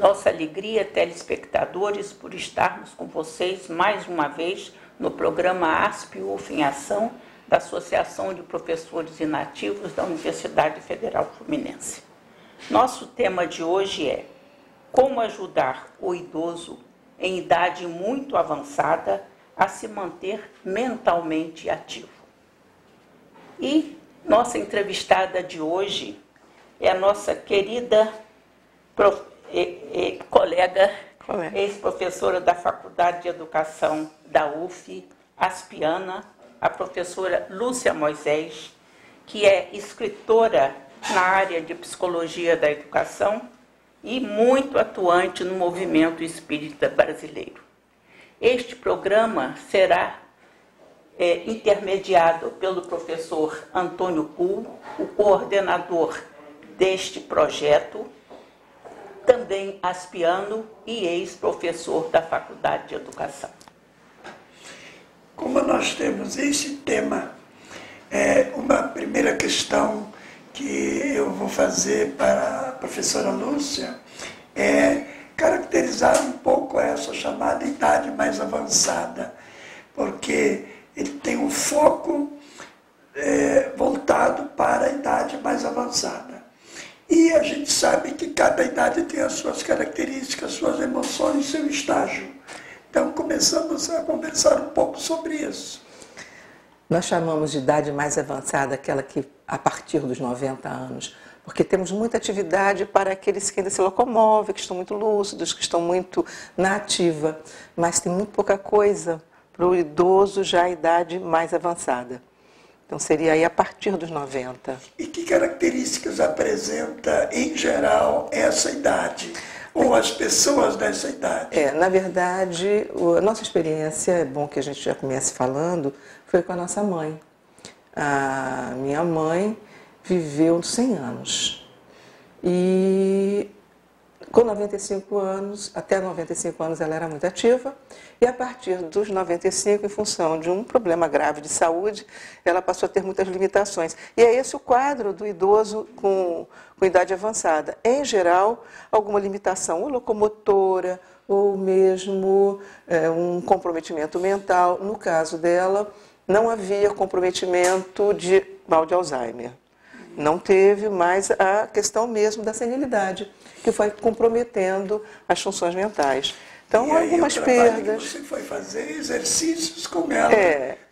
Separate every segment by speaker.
Speaker 1: Nossa alegria, telespectadores, por estarmos com vocês mais uma vez no programa ASP-UF em Ação da Associação de Professores Inativos da Universidade Federal Fluminense. Nosso tema de hoje é como ajudar o idoso em idade muito avançada a se manter mentalmente ativo. E nossa entrevistada de hoje é a nossa querida colega, ex-professora da Faculdade de Educação da UF, aspiana, a professora Lúcia Moisés, que é escritora na área de Psicologia da Educação e muito atuante no movimento espírita brasileiro. Este programa será intermediado pelo professor Antônio Kuhl, o coordenador deste projeto, também aspiano e ex-professor da Faculdade de Educação.
Speaker 2: Como nós temos esse tema, uma primeira questão que eu vou fazer para a professora Lúcia é caracterizar um pouco essa chamada idade mais avançada, porque ele tem um foco voltado para a idade mais avançada. E a gente sabe que cada idade tem as suas características, suas emoções, seu estágio. Então, começamos a conversar um pouco sobre isso.
Speaker 3: Nós chamamos de idade mais avançada aquela que a partir dos 90 anos, porque temos muita atividade para aqueles que ainda se locomovem, que estão muito lúcidos, que estão muito na ativa, mas tem muito pouca coisa para o idoso já a idade mais avançada. Então seria aí a partir dos 90.
Speaker 2: E que características apresenta, em geral, essa idade? Ou as pessoas dessa idade?
Speaker 3: Na verdade, a nossa experiência, é bom que a gente já comece falando, foi com a nossa mãe. A minha mãe viveu 100 anos. E com 95 anos, até 95 anos ela era muito ativa, e a partir dos 95, em função de um problema grave de saúde, ela passou a ter muitas limitações. E é esse o quadro do idoso com idade avançada. Em geral, alguma limitação ou locomotora, ou mesmo um comprometimento mental. No caso dela, não havia comprometimento de mal de Alzheimer. Não teve mais a questão mesmo da senilidade, que foi comprometendo as funções mentais. Então,
Speaker 2: e aí,
Speaker 3: algumas perdas.
Speaker 2: Você foi fazer exercícios com ela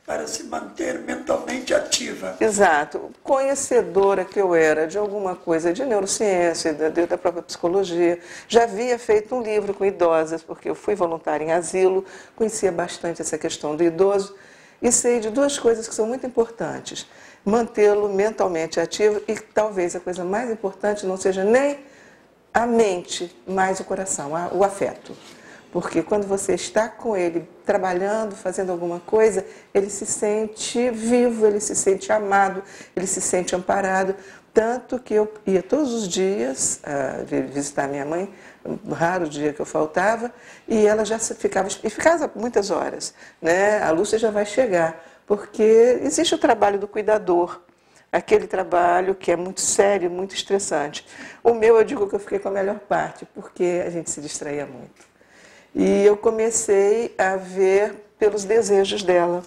Speaker 2: para se manter mentalmente ativa.
Speaker 3: Exato. Conhecedora que eu era de alguma coisa de neurociência, da própria psicologia, já havia feito um livro com idosas, porque eu fui voluntária em asilo, conhecia bastante essa questão do idoso, e sei de duas coisas que são muito importantes. Mantê-lo mentalmente ativo e talvez a coisa mais importante não seja nem a mente, mas o coração, o afeto. Porque quando você está com ele, trabalhando, fazendo alguma coisa, ele se sente vivo, ele se sente amado, ele se sente amparado. Tanto que eu ia todos os dias visitar minha mãe, um raro dia que eu faltava, e ela já ficava muitas horas, né? A Lúcia já vai chegar, porque existe o trabalho do cuidador, aquele trabalho que é muito sério, muito estressante. O meu, eu digo que eu fiquei com a melhor parte, porque a gente se distraía muito. E eu comecei a ver pelos desejos dela.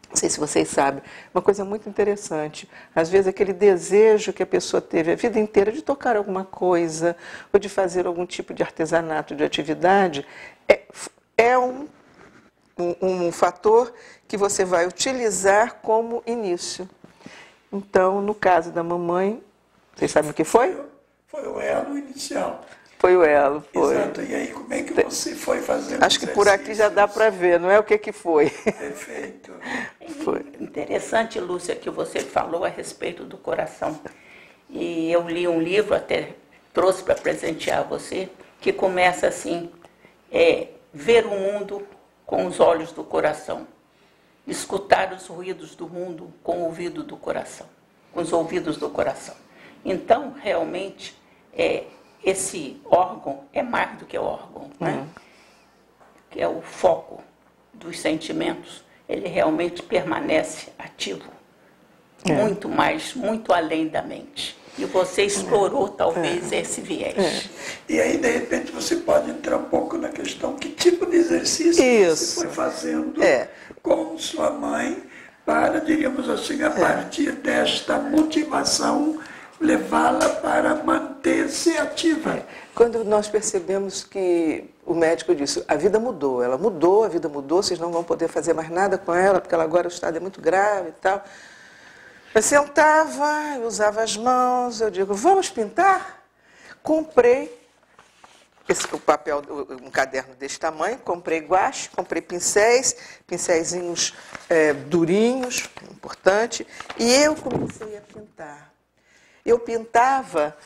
Speaker 3: Não sei se vocês sabem, uma coisa muito interessante. Às vezes aquele desejo que a pessoa teve a vida inteira de tocar alguma coisa, ou de fazer algum tipo de artesanato, de atividade, é um fator que você vai utilizar como início. Então, no caso da mamãe, vocês sabem o que foi?
Speaker 2: Foi o elo inicial.
Speaker 3: Foi o elo, foi.
Speaker 2: Exato. E aí, como é que você foi fazendo?
Speaker 3: Acho que por aqui já dá para ver, não é o que foi?
Speaker 2: Perfeito.
Speaker 3: Foi.
Speaker 1: Interessante, Lúcia, que você falou a respeito do coração. E eu li um livro, até trouxe para presentear você, que começa assim, ver o mundo com os olhos do coração, escutar os ruídos do mundo com o ouvido do coração, com os ouvidos do coração. Então, realmente, esse órgão é mais do que órgão, né? Que é o foco dos sentimentos, ele realmente permanece ativo, muito mais, muito além da mente. E você explorou, talvez, esse viés.
Speaker 2: E aí, de repente, você pode entrar um pouco na questão que tipo de exercício você foi fazendo com sua mãe para, diríamos assim, a partir desta motivação, levá-la para manter-se ativa.
Speaker 3: Quando nós percebemos que o médico disse, a vida mudou, ela mudou, a vida mudou, vocês não vão poder fazer mais nada com ela, porque ela agora o estado é muito grave e tal. Eu sentava, eu usava as mãos, eu digo, vamos pintar? Comprei o papel, um caderno desse tamanho, comprei guache, comprei pincéisinhos durinhos, importante, e eu comecei a pintar. Eu pintava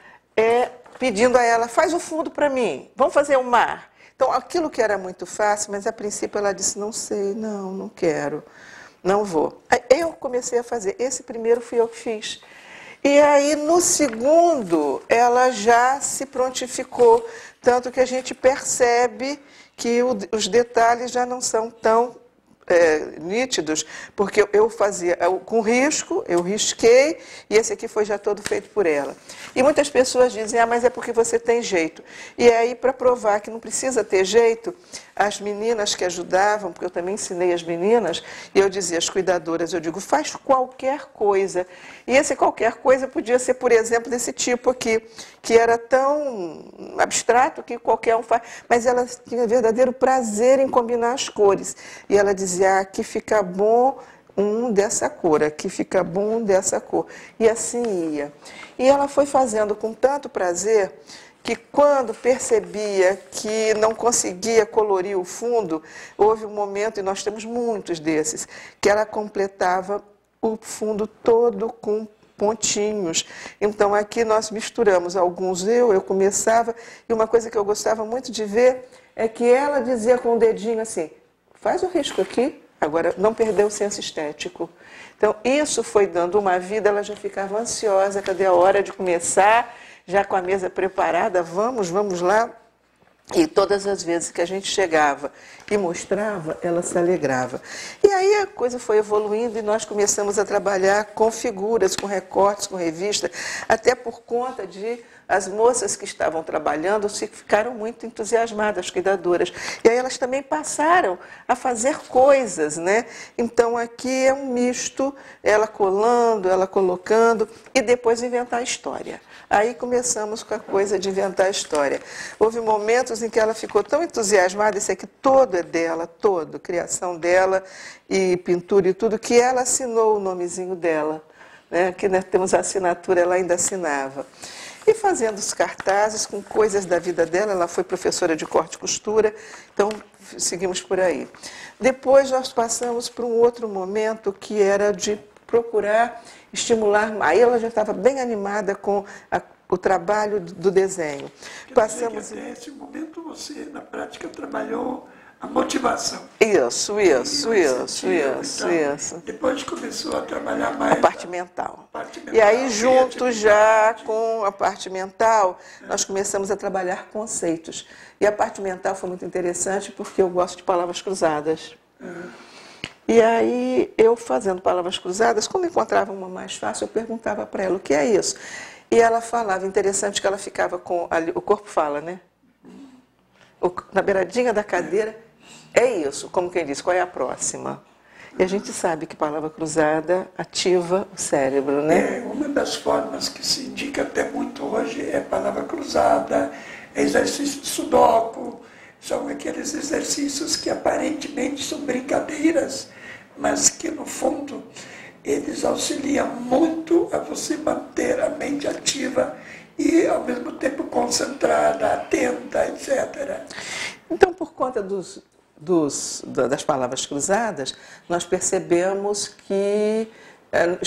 Speaker 3: pedindo a ela, faz o fundo para mim, vamos fazer um mar. Então, aquilo que era muito fácil, mas a princípio ela disse, não sei, não quero, não vou. Aí eu comecei a fazer, esse primeiro fui eu que fiz. E aí, no segundo, ela já se prontificou, tanto que a gente percebe que os detalhes já não são tão nítidos, porque eu fazia com risco, eu risquei, e esse aqui foi já todo feito por ela. E muitas pessoas dizem, mas é porque você tem jeito. E aí, para provar que não precisa ter jeito, as meninas que ajudavam, porque eu também ensinei as meninas, e eu dizia às cuidadoras, eu digo, faz qualquer coisa. E esse qualquer coisa podia ser, por exemplo, desse tipo aqui, que era tão abstrato que qualquer um faz, mas ela tinha verdadeiro prazer em combinar as cores. E ela dizia, aqui fica bom um dessa cor, aqui fica bom um dessa cor. E assim ia. E ela foi fazendo com tanto prazer que quando percebia que não conseguia colorir o fundo, houve um momento, e nós temos muitos desses, que ela completava o fundo todo com pontinhos. Então aqui nós misturamos alguns, eu começava, e uma coisa que eu gostava muito de ver é que ela dizia com o dedinho assim, faz o risco aqui, agora não perdeu o senso estético. Então isso foi dando uma vida, ela já ficava ansiosa, cadê a hora de começar, já com a mesa preparada, vamos lá. E todas as vezes que a gente chegava e mostrava, ela se alegrava. E aí a coisa foi evoluindo e nós começamos a trabalhar com figuras, com recortes, com revista, até por conta de as moças que estavam trabalhando ficaram muito entusiasmadas, as cuidadoras. E aí elas também passaram a fazer coisas, né? Então aqui é um misto, ela colando, ela colocando, e depois inventar a história. Aí começamos com a coisa de inventar a história. Houve momentos em que ela ficou tão entusiasmada, esse aqui todo é dela, todo, criação dela e pintura e tudo, que ela assinou o nomezinho dela. Né? Aqui nós temos a assinatura, ela ainda assinava. E fazendo os cartazes com coisas da vida dela, ela foi professora de corte e costura, então seguimos por aí. Depois nós passamos para um outro momento que era de procurar estimular, aí ela já estava bem animada com o trabalho do desenho.
Speaker 2: Passamos até esse momento você, na prática, trabalhou a motivação.
Speaker 3: Isso.
Speaker 2: Depois começou a trabalhar mais
Speaker 3: a parte mental. E aí, junto já com a parte mental, nós começamos a trabalhar conceitos. E a parte mental foi muito interessante porque eu gosto de palavras cruzadas. E aí, eu fazendo palavras cruzadas, quando encontrava uma mais fácil, eu perguntava para ela, o que é isso? E ela falava, interessante que ela ficava com, ali, o corpo fala, né? Na beiradinha da cadeira, é isso, como quem diz, qual é a próxima? E a gente sabe que palavra cruzada ativa o cérebro, né?
Speaker 2: Uma das formas que se indica até muito hoje é palavra cruzada, é exercício de sudoku, são aqueles exercícios que aparentemente são brincadeiras, mas que no fundo eles auxiliam muito a você manter a mente ativa e ao mesmo tempo concentrada, atenta, etc.
Speaker 3: Então, por conta das palavras cruzadas, nós percebemos que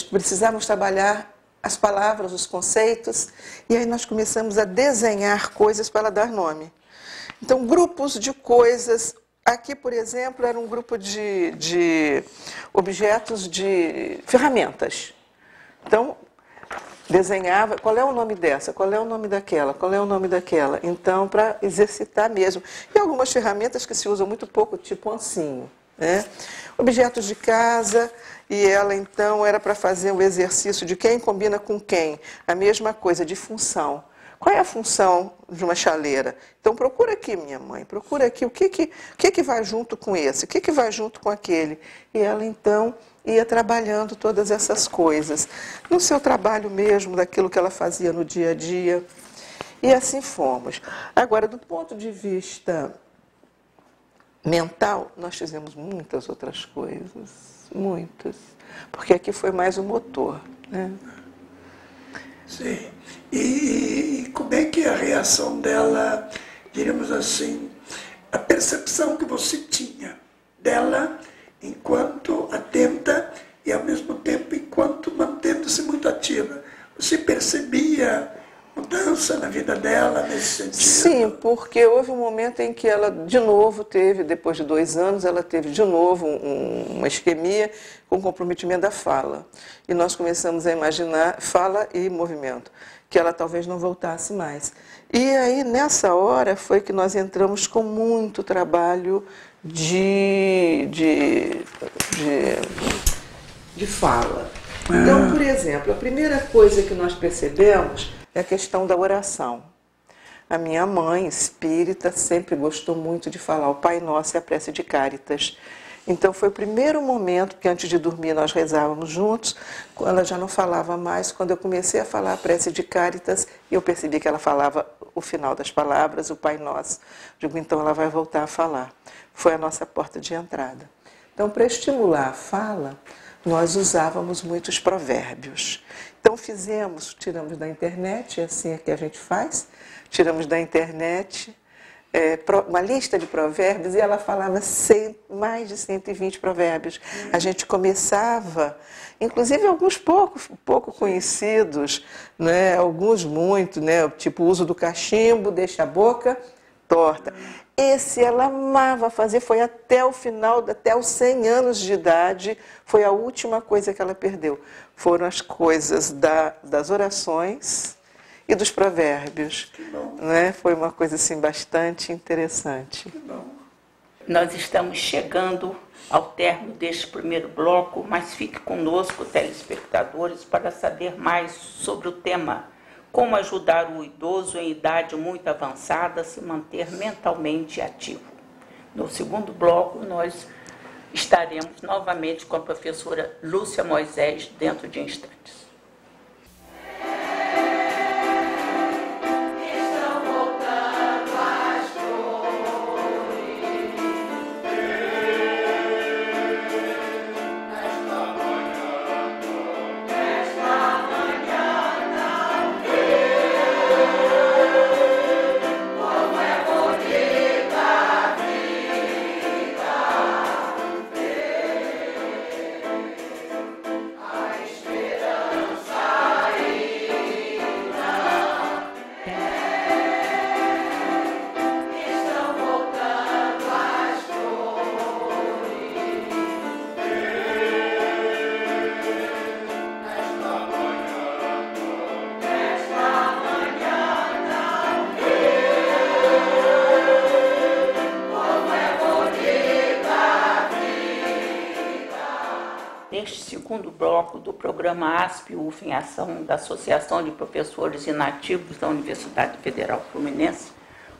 Speaker 3: precisávamos trabalhar as palavras, os conceitos, e aí nós começamos a desenhar coisas para dar nome. Então, grupos de coisas. Aqui, por exemplo, era um grupo de objetos, de ferramentas. Então, desenhava, qual é o nome dessa, qual é o nome daquela, qual é o nome daquela. Então, para exercitar mesmo. E algumas ferramentas que se usam muito pouco, tipo ancinho. né? Objetos de casa, e ela então era para fazer o exercício de quem combina com quem. A mesma coisa, de função. Qual é a função de uma chaleira? Então procura aqui, minha mãe, procura aqui o que vai junto com esse, o que vai junto com aquele. E ela então ia trabalhando todas essas coisas, no seu trabalho mesmo, daquilo que ela fazia no dia a dia. E assim fomos. Agora, do ponto de vista mental, nós fizemos muitas outras coisas, muitas, porque aqui foi mais o motor, né?
Speaker 2: Sim. E como é que é a reação dela, diríamos assim, a percepção que você tinha dela enquanto atenta e ao mesmo tempo enquanto mantendo-se muito ativa? Você percebia mudança na vida dela nesse sentido?
Speaker 3: Sim, porque houve um momento em que ela de novo teve, depois de 2 anos, ela teve de novo uma isquemia com comprometimento da fala. E nós começamos a imaginar, fala e movimento, que ela talvez não voltasse mais. E aí, nessa hora, foi que nós entramos com muito trabalho de fala. Então, por exemplo, a primeira coisa que nós percebemos é a questão da oração. A minha mãe, espírita, sempre gostou muito de falar o Pai Nosso e a prece de Cáritas. Então foi o primeiro momento que antes de dormir nós rezávamos juntos, quando ela já não falava mais, quando eu comecei a falar a prece de Cáritas, eu percebi que ela falava o final das palavras, o Pai Nosso. Digo, então ela vai voltar a falar. Foi a nossa porta de entrada. Então, para estimular a fala, nós usávamos muitos provérbios. Então tiramos da internet, é assim que a gente faz, tiramos da internet uma lista de provérbios e ela falava mais de 120 provérbios. A gente começava, inclusive alguns pouco conhecidos, né? Alguns muito, né? Tipo o uso do cachimbo, deixa a boca torta. Esse ela amava fazer, foi até o final, até os 100 anos de idade, foi a última coisa que ela perdeu. Foram as coisas das orações e dos provérbios.
Speaker 2: Que bom.
Speaker 3: Né? Foi uma coisa assim, bastante interessante.
Speaker 2: Que bom.
Speaker 1: Nós estamos chegando ao término deste primeiro bloco, mas fique conosco, telespectadores, para saber mais sobre o tema: como ajudar o idoso em idade muito avançada a se manter mentalmente ativo. No segundo bloco, nós estaremos novamente com a professora Lúcia Moisés dentro de instantes. Neste segundo bloco do programa ASP-UF em Ação da Associação de Professores Inativos da Universidade Federal Fluminense,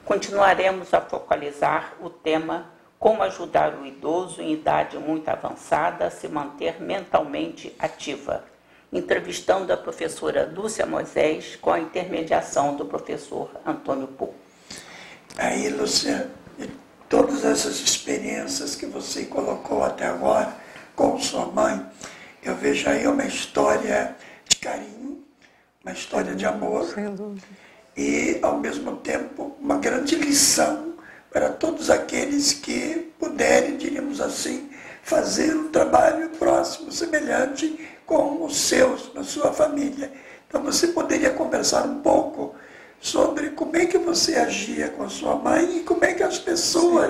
Speaker 1: continuaremos a focalizar o tema como ajudar o idoso em idade muito avançada a se manter mentalmente ativa, entrevistando a professora Lúcia Moisés com a intermediação do professor Antônio Pou.
Speaker 2: Aí, Lúcia, todas essas experiências que você colocou até agora com sua mãe, eu vejo aí uma história de carinho, uma história de amor e, ao mesmo tempo, uma grande lição para todos aqueles que puderem, diríamos assim, fazer um trabalho próximo, semelhante com os seus, na sua família. Então, você poderia conversar um pouco sobre como é que você agia com a sua mãe e como é que as pessoas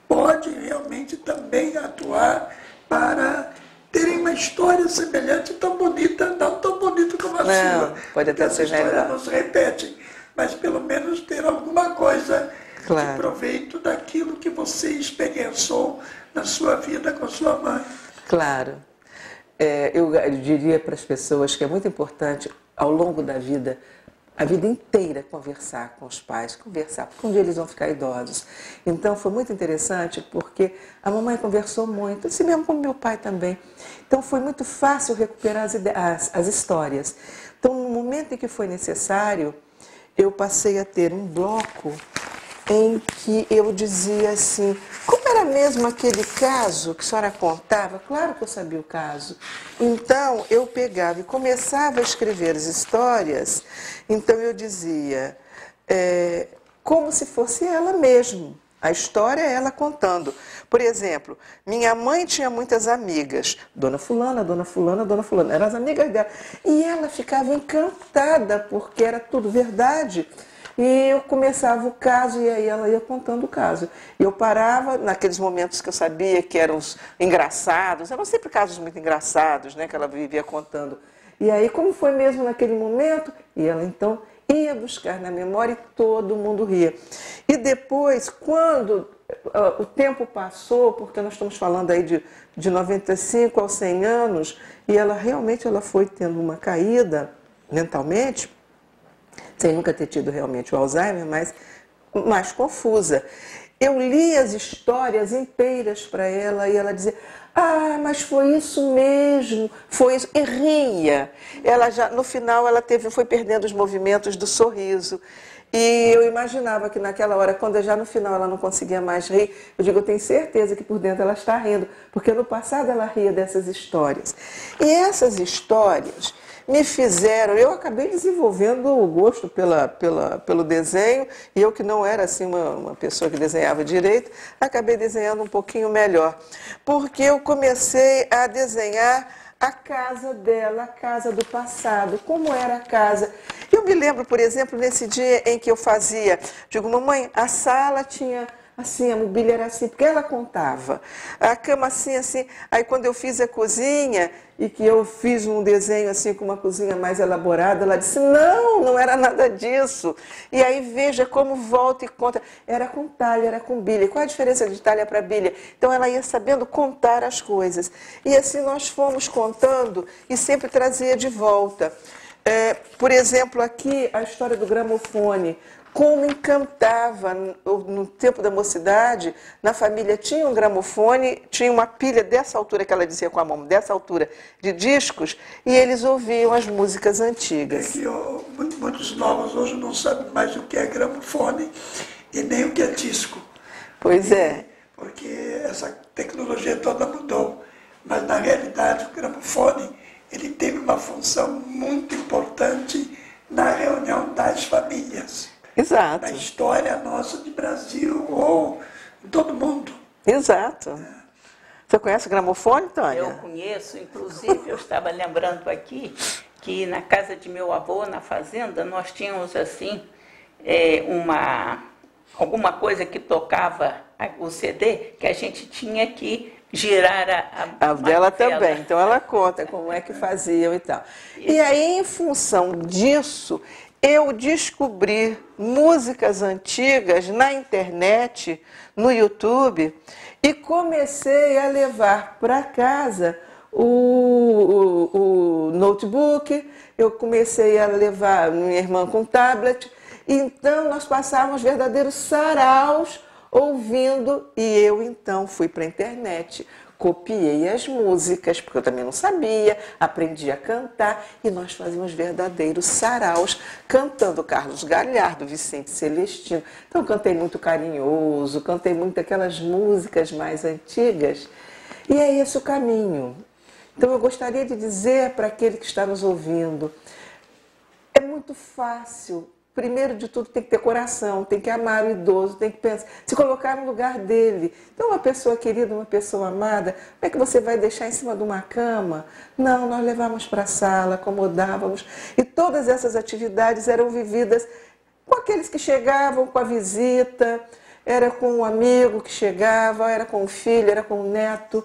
Speaker 2: podem realmente também atuar para terem uma história semelhante, tão bonita, não tão bonita como a sua.
Speaker 3: Pode até ser
Speaker 2: melhor.
Speaker 3: melhor.
Speaker 2: Não se repete, mas pelo menos ter alguma coisa
Speaker 3: Claro.
Speaker 2: de proveito daquilo que você experienciou na sua vida com sua mãe.
Speaker 3: Claro. Eu diria para as pessoas que é muito importante, ao longo da vida, a vida inteira, conversar com os pais, conversar, porque um dia eles vão ficar idosos. Então, foi muito interessante, porque a mamãe conversou muito, assim mesmo como meu pai também. Então, foi muito fácil recuperar as histórias. Então, no momento em que foi necessário, eu passei a ter um bloco em que eu dizia assim, como era mesmo aquele caso que a senhora contava? Claro que eu sabia o caso. Então, eu pegava e começava a escrever as histórias, então eu dizia, como se fosse ela mesmo. A história é ela contando. Por exemplo, minha mãe tinha muitas amigas, Dona Fulana, Dona Fulana, Dona Fulana, eram as amigas dela. E ela ficava encantada, porque era tudo verdade. E eu começava o caso e aí ela ia contando o caso. E eu parava naqueles momentos que eu sabia que eram os engraçados, eram sempre casos muito engraçados, né, que ela vivia contando. E aí, como foi mesmo naquele momento, e ela então ia buscar na memória e todo mundo ria. E depois, quando o tempo passou, porque nós estamos falando aí de 95 aos 100 anos, e ela realmente foi tendo uma caída mentalmente, sem nunca ter tido realmente o Alzheimer, mas mais confusa. Eu li as histórias inteiras para ela e ela dizia, mas foi isso mesmo, foi isso, e ria. Ela já, no final, ela foi perdendo os movimentos do sorriso. E eu imaginava que naquela hora, quando já no final ela não conseguia mais rir, eu digo, eu tenho certeza que por dentro ela está rindo, porque no passado ela ria dessas histórias. E essas histórias me fizeram, eu acabei desenvolvendo o gosto pelo desenho, e eu que não era assim uma pessoa que desenhava direito, acabei desenhando um pouquinho melhor, porque eu comecei a desenhar a casa dela, a casa do passado, como era a casa. Eu me lembro, por exemplo, nesse dia em que eu fazia, digo, mamãe, a sala tinha assim, a mobília era assim, porque ela contava. A cama assim, assim. Aí quando eu fiz a cozinha e que eu fiz um desenho assim com uma cozinha mais elaborada, ela disse, não era nada disso. E aí veja como volta e conta. Era com talha, era com bilha. Qual a diferença de talha para bilha? Então ela ia sabendo contar as coisas. E assim nós fomos contando e sempre trazia de volta. Por exemplo, aqui a história do gramofone. Como encantava, no tempo da mocidade, na família tinha um gramofone, tinha uma pilha dessa altura que ela dizia com a mão, dessa altura de discos, e eles ouviam as músicas antigas.
Speaker 2: Que muitos novos hoje não sabem mais o que é gramofone e nem o que é disco.
Speaker 3: Pois é.
Speaker 2: Porque essa tecnologia toda mudou, mas na realidade o gramofone ele teve uma função muito importante na reunião das famílias.
Speaker 3: Exato.
Speaker 2: Na história nossa de Brasil ou em todo mundo.
Speaker 3: Exato. Você conhece o gramofone, Tânia?
Speaker 1: Eu conheço, inclusive eu estava lembrando aqui que na casa de meu avô, na fazenda, nós tínhamos assim alguma coisa que tocava o CD que a gente tinha que girar
Speaker 3: a dela também, então ela conta como é que faziam e tal. E aí, em função disso, eu descobri músicas antigas na internet, no YouTube, e comecei a levar para casa o notebook, eu comecei a levar minha irmã com tablet, então nós passávamos verdadeiros saraus ouvindo, e eu então fui para a internet, copiei as músicas, porque eu também não sabia, aprendi a cantar, e nós fazíamos verdadeiros saraus, cantando Carlos Galhardo, Vicente Celestino. Então cantei muito Carinhoso, cantei muito aquelas músicas mais antigas, e é esse o caminho. Então eu gostaria de dizer para aquele que está nos ouvindo, é muito fácil. Primeiro de tudo tem que ter coração, tem que amar o idoso, tem que pensar, se colocar no lugar dele. Então uma pessoa querida, uma pessoa amada, como é que você vai deixar em cima de uma cama? Não, nós levávamos para a sala, acomodávamos. E todas essas atividades eram vividas com aqueles que chegavam com a visita, era com um amigo que chegava, era com o filho, era com o neto.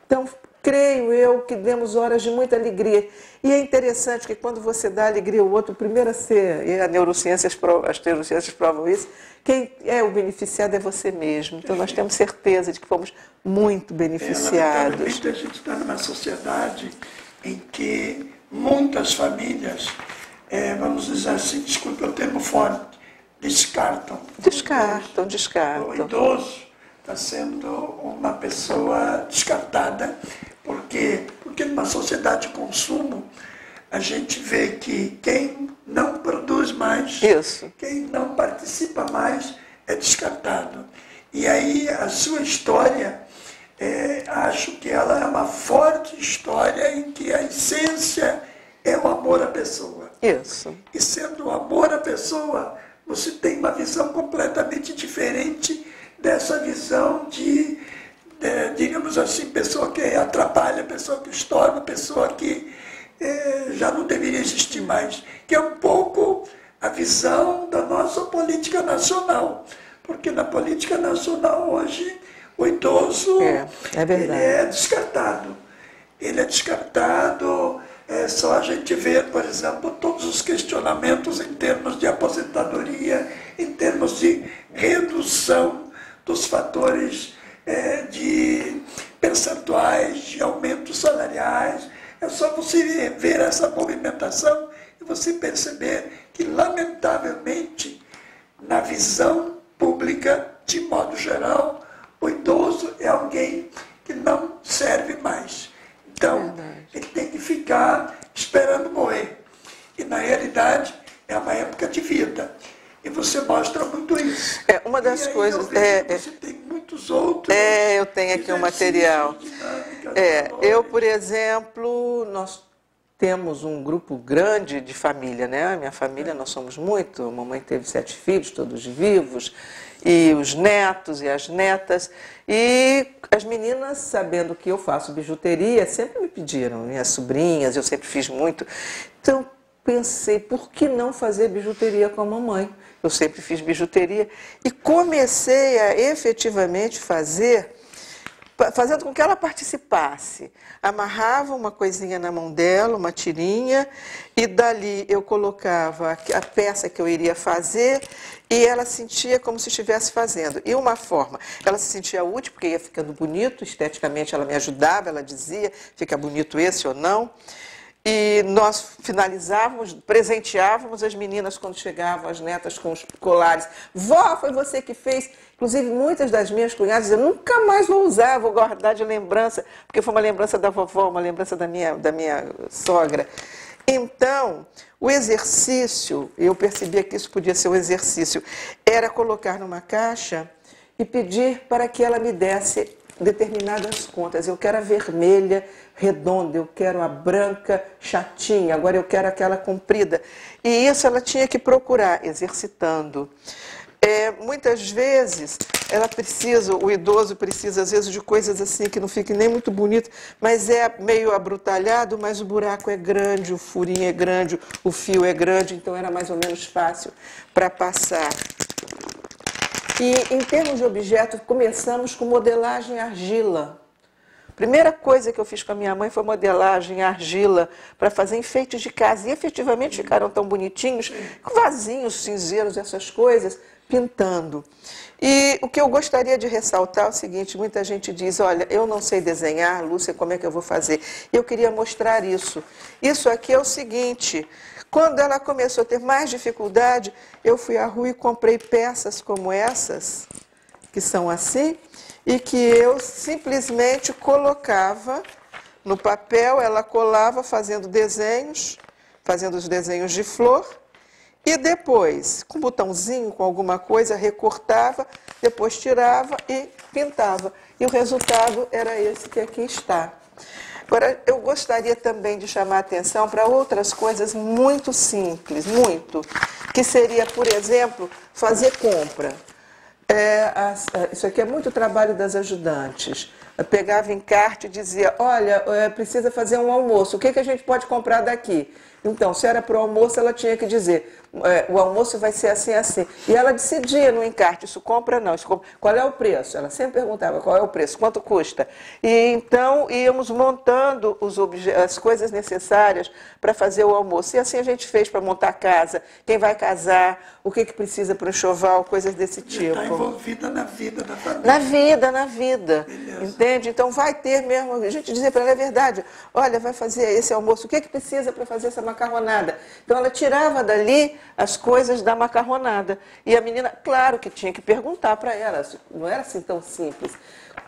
Speaker 3: Então creio eu que demos horas de muita alegria. E é interessante que quando você dá alegria ao outro, primeiro a ser, e as neurociências provam isso, quem é o beneficiado é você mesmo. Então nós temos certeza de que fomos muito beneficiados.
Speaker 2: Lamentavelmente, a gente está numa sociedade em que muitas famílias, vamos dizer assim, desculpa o termo forte, descartam.
Speaker 3: Descartam.
Speaker 2: O idoso está sendo uma pessoa descartada. Por quê? Porque numa sociedade de consumo, a gente vê que quem não produz mais, quem não participa mais, é descartado. E aí a sua história, acho que ela é uma forte história em que a essência é o amor à pessoa.
Speaker 3: Isso.
Speaker 2: E sendo o amor à pessoa, você tem uma visão completamente diferente dessa visão de, diríamos assim, pessoa que atrapalha, pessoa que estorba, pessoa que já não deveria existir mais, que é um pouco a visão da nossa política nacional. Porque na política nacional hoje, o idoso ele é descartado. Ele é descartado, é só a gente ver, por exemplo, todos os questionamentos em termos de aposentadoria, em termos de redução dos fatores de percentuais, de aumentos salariais. É só você ver essa movimentação e você perceber que, lamentavelmente, na visão pública, de modo geral, o idoso é alguém que não serve mais. Então, ele tem que ficar esperando morrer. E, na realidade, é uma época de vida. E você mostra muito isso.
Speaker 3: Uma das coisas...
Speaker 2: Você tem muitos outros...
Speaker 3: eu tenho aqui um material. Eu, por exemplo, nós temos um grupo grande de família, né? A minha família, nós somos muito. A mamãe teve 7 filhos, todos vivos, e os netos e as netas. E as meninas, sabendo que eu faço bijuteria, sempre me pediram, minhas sobrinhas, eu sempre fiz muito. Então, pensei, por que não fazer bijuteria com a mamãe? Eu sempre fiz bijuteria e comecei a efetivamente fazer, fazendo com que ela participasse. Amarrava uma coisinha na mão dela, uma tirinha, e dali eu colocava a peça que eu iria fazer e ela sentia como se estivesse fazendo. E uma forma, ela se sentia útil porque ia ficando bonito, esteticamente ela me ajudava, ela dizia, fica bonito esse ou não. E nós finalizávamos, presenteávamos as meninas quando chegavam, as netas com os colares. Vó, foi você que fez. Inclusive, muitas das minhas cunhadas eu nunca mais vou usar, vou guardar de lembrança, porque foi uma lembrança da vovó, uma lembrança da minha sogra. Então, o exercício, eu percebia que isso podia ser um exercício, era colocar numa caixa e pedir para que ela me desse determinadas contas. Eu quero a vermelha, redonda, eu quero a branca, chatinha, agora eu quero aquela comprida. E isso ela tinha que procurar, exercitando. Muitas vezes, o idoso precisa, às vezes, de coisas assim que não fiquem nem muito bonito, mas é meio abrutalhado, mas o buraco é grande, o furinho é grande, o fio é grande, então era mais ou menos fácil para passar. E, em termos de objeto, começamos com modelagem argila. Primeira coisa que eu fiz com a minha mãe foi modelagem argila para fazer enfeites de casa. E efetivamente ficaram tão bonitinhos, com vasinhos, cinzeiros, essas coisas, pintando. E o que eu gostaria de ressaltar é o seguinte, muita gente diz, olha, eu não sei desenhar, Lúcia, como é que eu vou fazer? Eu queria mostrar isso. Isso aqui é o seguinte, quando ela começou a ter mais dificuldade, eu fui à rua e comprei peças como essas, que são assim, e que eu simplesmente colocava no papel, ela colava fazendo desenhos, fazendo os desenhos de flor, e depois, com um botãozinho, com alguma coisa, recortava, depois tirava e pintava. E o resultado era esse que aqui está. Agora, eu gostaria também de chamar a atenção para outras coisas muito simples, que seria, por exemplo, fazer compra. Isso aqui é muito trabalho das ajudantes. Eu pegava encarte e dizia, olha, precisa fazer um almoço, o que a gente pode comprar daqui? Então, se era para o almoço, ela tinha que dizer, o almoço vai ser assim, assim. E ela decidia no encarte, isso compra, não, isso compra. Qual é o preço? Ela sempre perguntava qual é o preço, quanto custa. E então íamos montando as coisas necessárias para fazer o almoço. E assim a gente fez para montar a casa, quem vai casar, o que precisa para o enxoval, coisas desse tipo.
Speaker 2: Está envolvida na vida da família.
Speaker 3: Na vida. Beleza. Entende? Então vai ter mesmo, a gente dizer para ela, é verdade, olha, vai fazer esse almoço, o que precisa para fazer essa macarronada? Então ela tirava dali as coisas da macarronada. E a menina, claro que tinha que perguntar para ela, não era assim tão simples.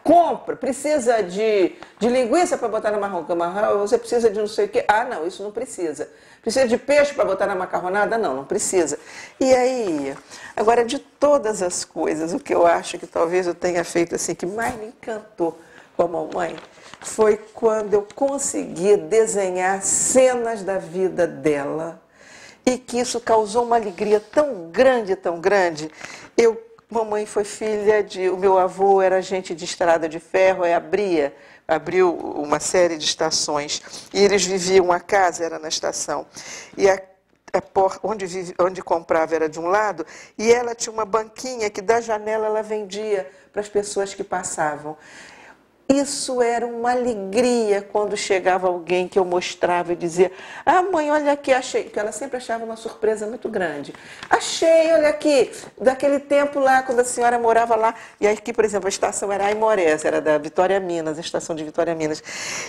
Speaker 3: Compra, precisa de linguiça para botar na macarronada, você precisa de não sei o quê. Ah, não, isso não precisa. Precisa de peixe para botar na macarronada? Não, não precisa. E aí, agora de todas as coisas, o que eu acho que talvez eu tenha feito assim, que mais me encantou com a mamãe, foi quando eu consegui desenhar cenas da vida dela e que isso causou uma alegria tão grande, tão grande. Mamãe foi filha de... O meu avô era agente de estrada de ferro, abriu uma série de estações. E eles viviam, a casa era na estação. E a porta onde comprava era de um lado, e ela tinha uma banquinha que da janela ela vendia para as pessoas que passavam. Isso era uma alegria quando chegava alguém que eu mostrava e dizia, ah, mãe, olha aqui, achei, porque ela sempre achava uma surpresa muito grande. Achei, olha aqui, daquele tempo lá, quando a senhora morava lá, e aqui, por exemplo, a estação era Aimorés, era da Vitória Minas, a estação de Vitória Minas.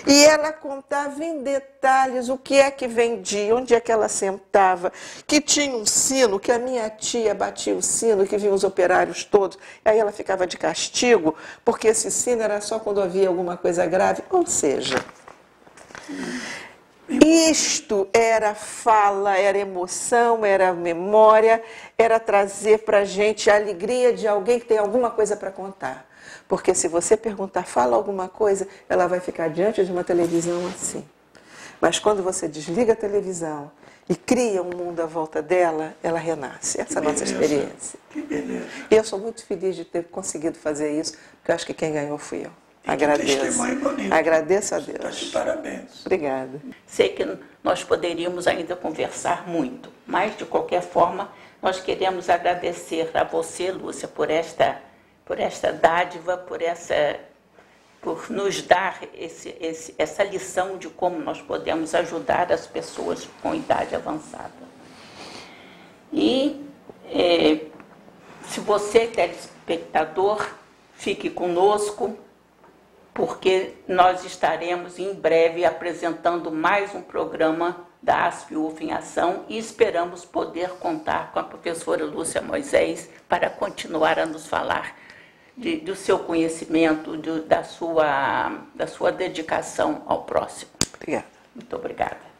Speaker 3: E ela contava em detalhes o que é que vendia, onde é que ela sentava, que tinha um sino, que a minha tia batia o sino, que vinha os operários todos, e aí ela ficava de castigo, porque esse sino era só quando havia alguma coisa grave, ou seja, isto era fala, era emoção, era memória, era trazer para a gente a alegria de alguém que tem alguma coisa para contar. Porque se você perguntar, fala alguma coisa, ela vai ficar diante de uma televisão assim. Mas quando você desliga a televisão e cria um mundo à volta dela, ela renasce. Essa é a nossa experiência.
Speaker 2: Que beleza.
Speaker 3: E eu sou muito feliz de ter conseguido fazer isso, porque eu acho que quem ganhou fui eu. Agradeço. Agradeço a Deus.
Speaker 2: Está de parabéns.
Speaker 3: Obrigada.
Speaker 1: Sei que nós poderíamos ainda conversar muito, mas, de qualquer forma, nós queremos agradecer a você, Lúcia, por esta dádiva, por nos dar essa lição de como nós podemos ajudar as pessoas com idade avançada. E, se você, telespectador, fique conosco, porque nós estaremos em breve apresentando mais um programa da ASP-UF em Ação e esperamos poder contar com a professora Lúcia Moisés para continuar a nos falar do seu conhecimento, da sua dedicação ao próximo.
Speaker 3: Obrigada.
Speaker 1: Muito obrigada.